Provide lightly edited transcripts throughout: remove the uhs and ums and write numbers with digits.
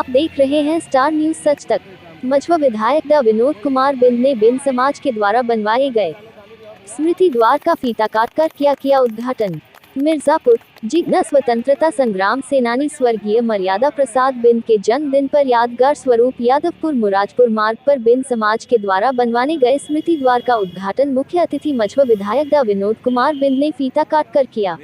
आप देख रहे हैं स्टार न्यूज सच तक। मझवा विधायक डा विनोद कुमार बिंद ने बिंद समाज के द्वारा बनवाए गए स्मृति द्वार का फीता काटकर किया उद्घाटन। मिर्जापुर जिगना स्वतंत्रता संग्राम सेनानी स्वर्गीय मर्यादा प्रसाद बिंद के जन्मदिन पर यादगार स्वरूप यादवपुर मुराजपुर मार्ग पर बिंद समाज के द्वारा बनवाने गए स्मृति द्वार का उद्घाटन मुख्य अतिथि मझवा विधायक डा विनोद कुमार बिंद ने फीता काटकर किया।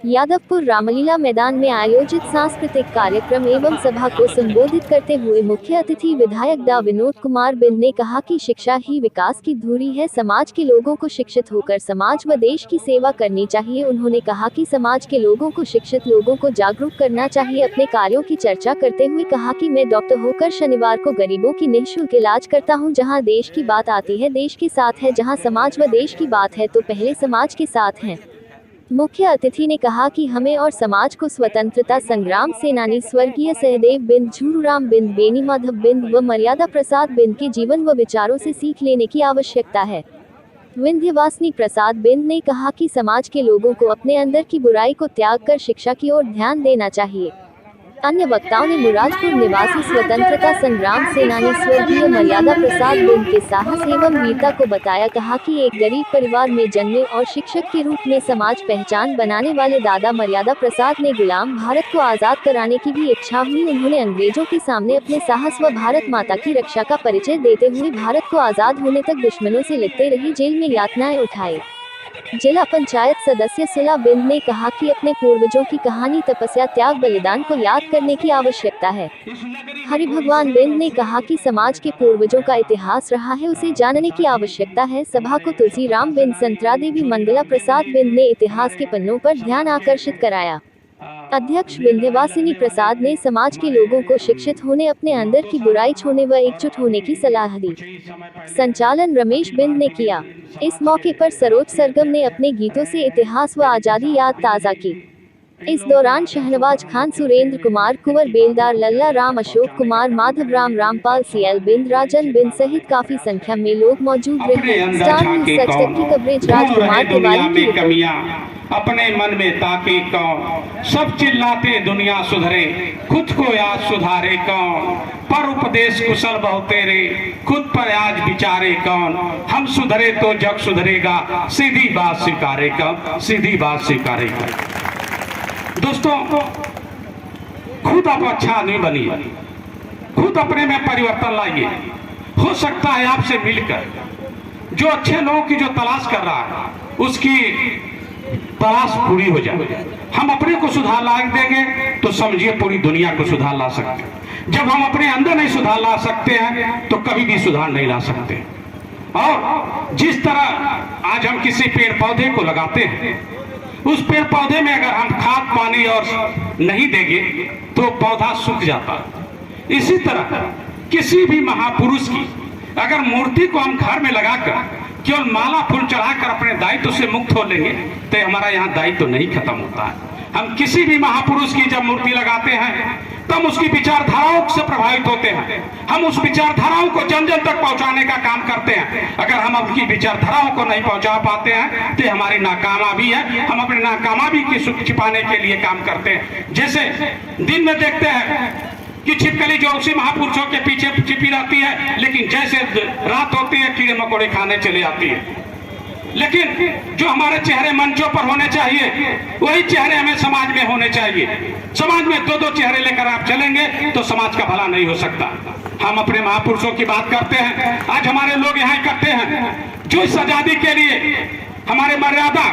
यादवपुर रामलीला मैदान में आयोजित सांस्कृतिक कार्यक्रम एवं सभा को संबोधित करते हुए मुख्य अतिथि विधायक डा विनोद कुमार बिंद ने कहा कि शिक्षा ही विकास की धुरी है। समाज के लोगों को शिक्षित होकर समाज व देश की सेवा करनी चाहिए। उन्होंने कहा कि समाज के लोगों को शिक्षित लोगों को जागरूक करना चाहिए। अपने कार्यों की चर्चा करते हुए कहा कि मैं डॉक्टर होकर शनिवार को गरीबों की निःशुल्क इलाज करता हूं। जहां देश की बात आती है देश के साथ है, जहां समाज व देश की बात है तो पहले समाज के साथ हैं। मुख्य अतिथि ने कहा कि हमें और समाज को स्वतंत्रता संग्राम सेनानी स्वर्गीय सहदेव बिंद, झूरूराम बिंद, बेनी माधव बिंद व मर्यादा प्रसाद बिंद के जीवन व विचारों से सीख लेने की आवश्यकता है। विंध्यवासिनी प्रसाद बिंद ने कहा कि समाज के लोगों को अपने अंदर की बुराई को त्याग कर शिक्षा की ओर ध्यान देना चाहिए। अन्य वक्ताओं ने मुरादपुर निवासी स्वतंत्रता संग्राम सेनानी स्वर्गीय मर्यादा प्रसाद बिंद के साहस एवं वीरता को बताया। कहा कि एक गरीब परिवार में जन्मे और शिक्षक के रूप में समाज पहचान बनाने वाले दादा मर्यादा प्रसाद ने गुलाम भारत को आजाद कराने की भी इच्छा हुई। उन्होंने अंग्रेजों के सामने अपने साहस व भारत माता की रक्षा का परिचय देते हुए भारत को आजाद होने तक दुश्मनों से लिपटे रही, जेल में यातनाएं उठाई। जिला पंचायत सदस्य सुला बिंद ने कहा कि अपने पूर्वजों की कहानी, तपस्या, त्याग, बलिदान को याद करने की आवश्यकता है। हरि भगवान बिंद ने कहा कि समाज के पूर्वजों का इतिहास रहा है, उसे जानने की आवश्यकता है। सभा को तुलसीराम बिंद, संतरा देवी, मंगला प्रसाद बिंद ने इतिहास के पन्नों पर ध्यान आकर्षित कराया। अध्यक्ष विंध्यवासिनी प्रसाद ने समाज के लोगों को शिक्षित होने, अपने अंदर की बुराई छोड़ने व एकजुट होने की सलाह दी। संचालन रमेश बिंद ने किया। इस मौके पर सरोज सरगम ने अपने गीतों से इतिहास व आजादी याद ताज़ा की। इस दौरान शहनवाज खान, सुरेंद्र कुमार, कुंवर बेलदार, लल्ला राम, अशोक कुमार, माधव राम, रामपाल, सीएल बिंद, राजन बिंद सहित काफी संख्या में लोग मौजूद रहे। स्टार न्यूज सच तक की कवरेज राजकुमार तिवारी की। अपने मन में ताके कौन, सब चिल्लाते दुनिया सुधरे, खुद को आज सुधारे कौन। पर उपदेश कुशल बहु तेरे, खुद पर आज विचारे कौन। हम सुधरे तो जग सुधरेगा, सीधी बात स्वीकारे कौन, सीधी बात स्वीकारे कौन। दोस्तों, खुद आप अच्छा आदमी बनिए, खुद अपने में परिवर्तन लाइए। हो सकता है आपसे मिलकर जो अच्छे लोगों की जो तलाश कर रहा है उसकी तलाश पूरी हो जाए। हम अपने को सुधार ला देंगे तो समझिए पूरी दुनिया को सुधार ला सकते हैं। जब हम अपने अंदर नहीं सुधार ला सकते हैं तो कभी भी सुधार नहीं ला सकते। और जिस तरह आज हम किसी पेड़ पौधे को लगाते हैं, उस पेड़ पौधे में अगर हम खाद पानी और नहीं देंगे तो पौधा सूख जाता। इसी तरह किसी भी महापुरुष की अगर मूर्ति को हम घर में लगाकर केवल माला फूल चढ़ाकर अपने दायित्व से मुक्त हो लेंगे तो हमारा यहाँ दायित्व नहीं खत्म होता है। हम किसी भी महापुरुष की जब मूर्ति लगाते हैं तब उसकी विचारधाराओं से प्रभावित होते हैं। हम उस विचारधाराओं को जन जन तक पहुंचाने का काम करते हैं। अगर हम अपनी विचारधाराओं को नहीं पहुंचा पाते हैं तो हमारी नाकामयाबी है। हम अपनी नाकामयाबी की सुख छिपाने के लिए काम करते हैं। जैसे दिन में देखते हैं कि छिपकली जो उसी महापुरुषों के पीछे छिपी रहती है, लेकिन जैसे रात होती है कीड़े मकोड़े खाने चले आती है। लेकिन जो हमारे चेहरे मंचों पर होने चाहिए वही चेहरे हमें समाज में होने चाहिए। समाज में दो दो चेहरे लेकर आप चलेंगे तो समाज का भला नहीं हो सकता। हम अपने महापुरुषों की बात करते हैं। आज हमारे लोग यहाँ इकट्ठे हैं जो इस आजादी के लिए हमारे मर्यादा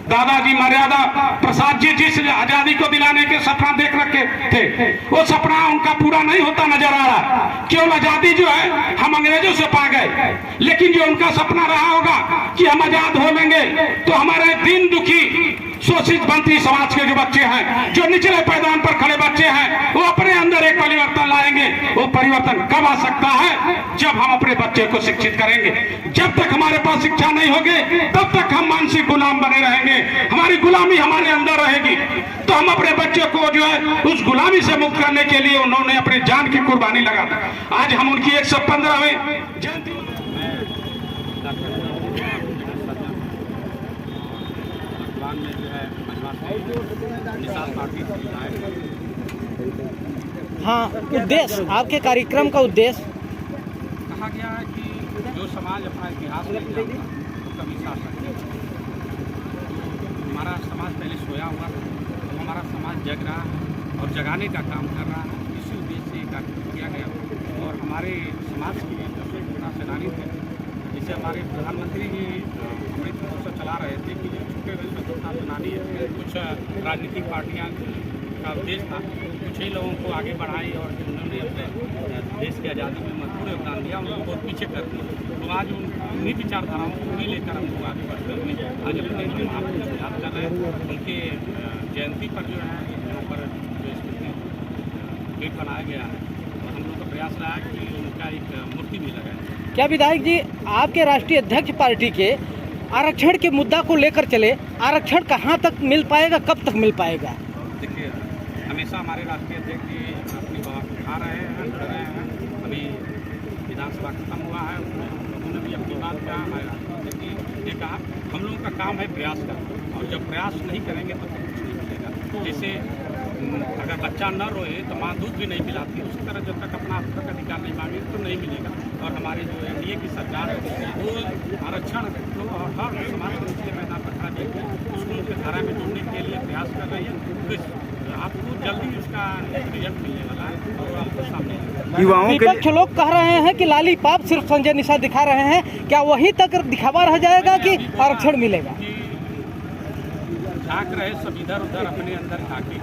दादाजी मर्यादा प्रसाद जी जिस आजादी को दिलाने के सपना देख रखे थे, वो सपना उनका पूरा नहीं होता नजर आ रहा। केवल आजादी जो है हम अंग्रेजों से पा गए, लेकिन जो उनका सपना रहा होगा कि हम आजाद हो लेंगे तो हमारे दीन दुखी शोषित बंटी समाज के जो बच्चे हैं, जो निचले पैदान पर खड़े बच्चे हैं, वो अपने अंदर एक परिवर्तन लाएंगे। वो परिवर्तन कब आ सकता है? जब हम अपने बच्चे को शिक्षित करेंगे। जब तक हमारे पास शिक्षा नहीं होगी तब तक हम मानसिक गुलाम बने रहेंगे। हमारी गुलामी हमारे अंदर रहेगी। तो हम अपने बच्चे को जो है उस गुलामी से मुक्त करने के लिए उन्होंने अपनी जान की कुर्बानी लगा दी। आज हम उनकी 115वें जयंती में जो है निशान पार्टी हाँ, उद्देश्य आपके कार्यक्रम का उद्देश्य कहा गया है कि जो समाज अपना इतिहास नहीं जानता वो कभी शासक नहीं बनता। हमारा समाज पहले सोया हुआ था, तो हमारा समाज जग रहा है और जगाने का काम कर रहा है। इसी उद्देश्य से कार्यक्रम किया गया और हमारे समाज के सबसे बड़ा सेनानी थे, जिसे हमारे प्रधानमंत्री जी अमृत महोत्सव चला रहे थे कि जो छुपे हुए स्वतंत्रता सेनानी है, कुछ राजनीतिक पार्टियाँ का उद्देश्य था कुछ ही लोगों को आगे बढ़ाई और उन्होंने अपने देश की आज़ादी में महत्वपूर्ण योगदान दिया, उनको बहुत पीछे कर दिया। तो आज उन्हीं विचारधाराओं को भी लेकर हम लोग आगे बढ़ते हुए आज अपने महापुरुष को याद कर रहे हैं। उनके जयंती पर जो है यहाँ पर जो स्मृति गेट बनाया गया है और हम लोग का प्रयास रहा है कि उनका एक मूर्ति भी लगाए। क्या विधायक जी आपके राष्ट्रीय अध्यक्ष पार्टी के आरक्षण के मुद्दा को लेकर चले, आरक्षण कहाँ तक मिल पाएगा, कब तक मिल पाएगा? देखिए, हमेशा हमारे राष्ट्रीय अध्यक्ष जी अपनी बात उठा रहे हैं, कर रहे हैं। अभी विधानसभा खत्म हुआ है, उसमें उन्होंने भी अपनी बात कहा। हमारे राष्ट्रीय अध्यक्ष जी ने कहा हम लोगों का काम है प्रयास का, और जब प्रयास नहीं करेंगे तब तक कुछ नहीं मिलेगा। जैसे अगर बच्चा न रोए तो माँ दूध भी नहीं पिलाती, उसी तरह जब तक अपना हक अधिकार नहीं मांगे तो नहीं मिलेगा। और हमारी जो एनडीए की सरकार है वो आरक्षण को हर समाज के निचले मैदान पर खड़ा करके उसको मुख्य धारा में जोड़ने के लिए प्रयास कर रही है। तो आपको जल्दी उसका रिजल्ट मिलने वाला है और आपको सामने युवाओं के विपक्ष लोग कह रहे हैं कि लाली पाप सिर्फ संजय निषाद दिखा रहे हैं, क्या वहीं तक दिखावा रह जाएगा कि आरक्षण मिलेगा? झाँक रहे सब इधर उधर अपने अंदर झाँके,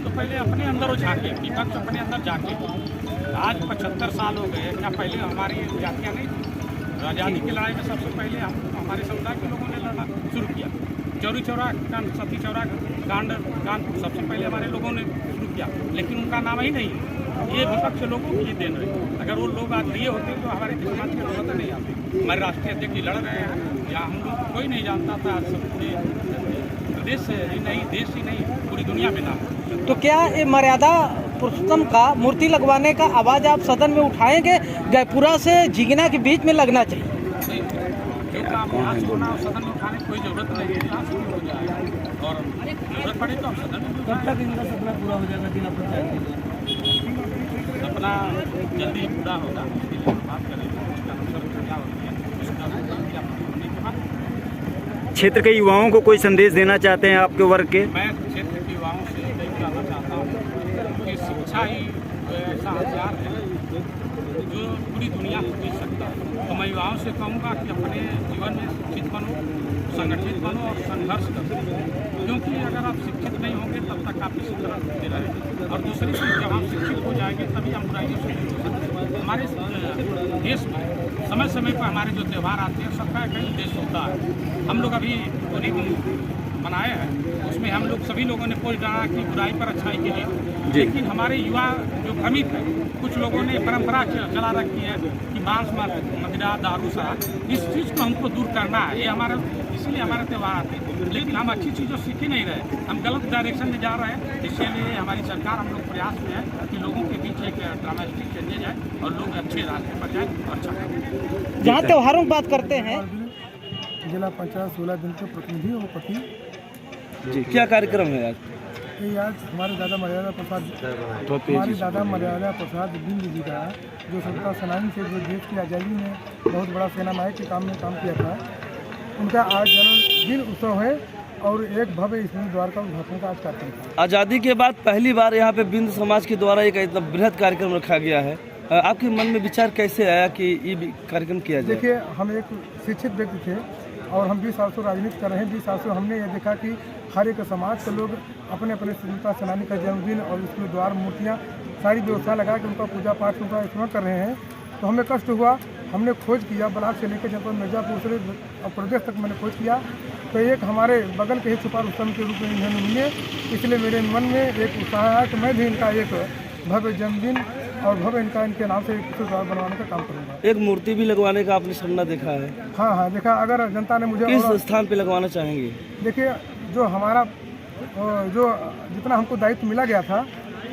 तो पहले अपने अंदर वो झाँके, विपक्ष अपने अंदर झाँके। आज 75 साल हो गए, क्या पहले हमारी जातियाँ नहीं थी? आज़ादी की लड़ाई में सबसे पहले हमारे समुदाय के लोगों ने लड़ना शुरू किया। चौरी चौरा कांड, सती चौरा कांड सबसे पहले हमारे लोगों ने शुरू किया, लेकिन उनका नाम ही नहीं है। ये विपक्ष लोगों की देन है। अगर वो लोग आज लिए होते तो हमारे समाज की जरूरत नहीं आती। हमारे राष्ट्रीय अध्यक्ष जी लड़ रहे हैं, यहाँ हम लोग कोई नहीं जानता था। आज सब पूरे प्रदेश ही नहीं, देश ही नहीं, पूरी दुनिया में नाम। तो क्या ये मर्यादा पुरुषोत्तम का मूर्ति लगवाने का आवाज आप सदन में उठाएंगे? जयपुरा से जिगना के बीच में लगना चाहिए। जो काम यहाँ से होना सदन में उठाने की कोई जरूरत नहीं है, यहाँ से हो जाएगा और जरूरत पड़े तो हम सदन में। कब तक इनका सपना पूरा हो जाएगा? जिला पंचायत सपना जल्दी पूरा होगा, उसके लिए बात करेंगे। उसका अवसर क्या होती है, उसका होने के बाद क्षेत्र के युवाओं को कोई संदेश देना चाहते हैं आपके वर्ग के? मैं क्षेत्र के युवाओं से यही कहना चाहता हूँ कि शिक्षा ही ऐसा हथियार है जो पूरी दुनिया को जीत सकता है। तो मैं युवाओं से कहूँगा कि अपने जीवन में शिक्षित बनो, संगठित बनो और संघर्ष करो, क्योंकि अगर आप शिक्षित नहीं होंगे तब तक आप इसी तरह होते रहेंगे। और दूसरी चीज़, जब हम शिक्षित हो जाएंगे तभी हम बुराइयों से दूर हो सकते हैं। हमारे देश में समय समय पर हमारे जो त्यौहार आते हैं, सबका कई उद्देश्य होता है। हम लोग अभी होली मनाए हैं, उसमें हम लोग सभी लोगों ने पोस्ट डाला कि बुराई पर अच्छाई के लिए, लेकिन हमारे युवा जो भ्रमित है, कुछ लोगों ने परंपरा चला रखी है कि मांस मदिरा दारू शराब, इस चीज़ को हमको दूर करना है। ये हमारा, इसीलिए हमारे त्यौहार आते हैं, लेकिन हम अच्छी चीज़ों सीख ही नहीं रहे, हम गलत डायरेक्शन में जा रहे हैं। इसलिए हमारी सरकार, हम लोग प्रयास में है कि लोगों के बीच एक ड्रामेटिक चेंजेज जाए और लोग अच्छे रास्ते पर जाए और अच्छा करें। जहाँ त्योहारों की बात करते हैं, जिला पंचायत 16 दिन के प्रतिनिधि और पति जी, क्या कार्यक्रम है आज? ये आज हमारे दादा मर्यादा प्रसाद बिंद जी का, जो स्वतंत्रता सेनानी से जो देश की आज़ादी में बहुत बड़ा सेना नायक के काम में काम किया था, उनका आज जन्मदिन उत्सव है और एक भव्य स्मृति द्वार का उद्घाटन का आज कार्यक्रम था। आज़ादी के बाद पहली बार यहाँ पे बिंद समाज के द्वारा एक इतना बृहद कार्यक्रम रखा गया है। आपके मन में विचार कैसे आया कि ये कार्यक्रम किया जाए? देखिए, हम एक शिक्षित व्यक्ति थे और हम 20 साल से राजनीति कर रहे हैं। 20 साल से हमने ये देखा कि हर एक समाज के लोग अपने अपने स्वतंत्रता सेनानी का जन्मदिन और उसमें द्वार मूर्तियाँ सारी व्यवस्था लगा के उनका पूजा पाठ उनका स्मरण कर रहे हैं। तो हमें कष्ट हुआ, हमने खोज किया, ब्लॉक से लेकर जनपद मिर्जापुर से प्रदेश तक मैंने खोज किया, तो एक हमारे बगल के ही छुपा रुस्तम के रूप में इन्होंने मिले। इसलिए मेरे मन में एक उत्साह है कि मैं भी इनका एक भव्य जन्मदिन और भव्य इनके नाम से एक द्वार बनवाने का काम करूँगा। एक मूर्ति भी लगवाने का आपने सपना देखा है? हाँ, देखा। अगर जनता ने मुझे किस स्थान पे लगवाना चाहेंगे? देखिए, जो हमारा जो जितना हमको दायित्व मिला गया था,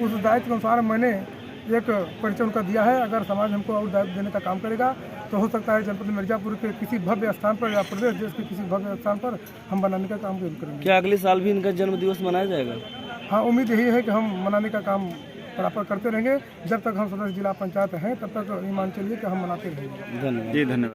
उस दायित्व के अनुसार मैंने एक परिचय उनका दिया है। अगर समाज हमको और दायित्व देने का काम करेगा तो हो सकता है जनपद मिर्जापुर के किसी भव्य स्थान पर या प्रदेश देश के किसी भव्य स्थान पर हम बनाने का काम जरूर करेंगे। क्या अगले साल भी इनका जन्म दिवस मनाया जाएगा? हाँ, उम्मीद यही है कि हम मनाने का काम बराबर करते रहेंगे। जब तक हम सदस्य जिला पंचायत हैं तब तक ये मान चलिए कि हम मनाते रहेंगे। धन्यवाद जी, धन्यवाद।